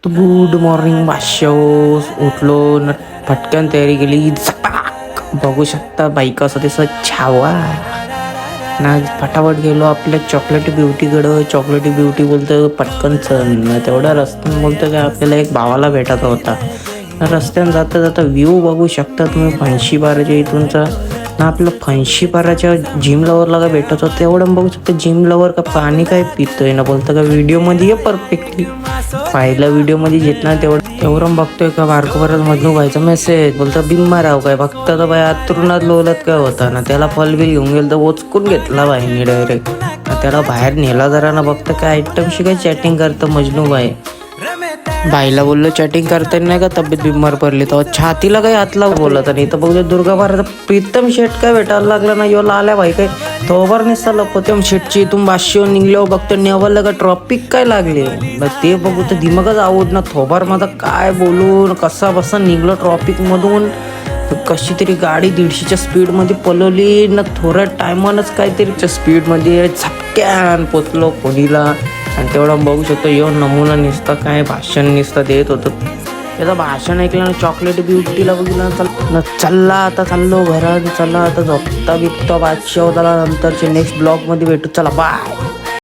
तर good morning भाष्य. उठलो न पटकन तयारी केली. झपाक बघू शकता बाईक असं तसं छावा ना. फटाफट गेलो आपल्या चॉकलेटी ब्युटीकडं. चॉकलेटी ब्युटी बोलतं पटकन चल ना. तेवढ्या रस्त्यानं बोलतं काय आपल्याला एक भावाला भेटायचा होता. रस्त्यानं जाता जाता व्ह्यू बघू शकता तुम्ही फणशीपाराच्या इथूनचा ना. आपलं फणशीपाराच्या जिम लवरला काय भेटत होतं तेवढं बघू शकता. जिम लवर का पाणी काय पितोय ना. बोलतं का व्हिडिओमध्ये ये परफेक्टली. पाहिलं व्हिडिओमध्ये घेतला तेवढं बघतोय का बारकोबरच मधनू व्हायचा मेसेज. बोलतं बिम्मा राव काय बघता तर बाय आतरुणात लोलत काय होता ना. त्याला फलबिल घेऊन गेलं तर ओचकून घेतला बाईने डायरेक्ट. त्याला बाहेर नेला जरा ना. बघतं काय आयटमशी काय चॅटिंग करतं मजनू बाई. बाईला बोललो चॅटिंग करताना नाही का तब्येत बिमार पडली तर छातीला काही हातला बोलत नाही. तर बघू दुर्गा भारत प्रीतम शेट काय भेटायला लागला ना. यो आल्या भाई काय थोबार निसता लपतम शेटची इथून भाष्य निघलो बघतो नेवल का ट्रॉपिक काय लागले ते बघू तर दिमागच आवड ना. थोबार माझा काय बोलून कसा बसा निघलो ट्रॉपिक मधून. कशी तरी गाडी 150च्या स्पीडमध्ये पळवली ना. थोड्या टायमानच काहीतरी स्पीडमध्ये झपक्यान पोचलो कोणीला. आणि तेवढं बघू शकतो यो नमुना निसता काय भाषण निसता देत होतं. त्याचं भाषण ऐकलं ना चॉकलेट ब्युटीला बघितलं चल्ला आता चाललो घरात. चला आता झोपता बिपता बादशाह त्याला नंतरचे नेक्स्ट ब्लॉगमध्ये भेटू. चला बाय.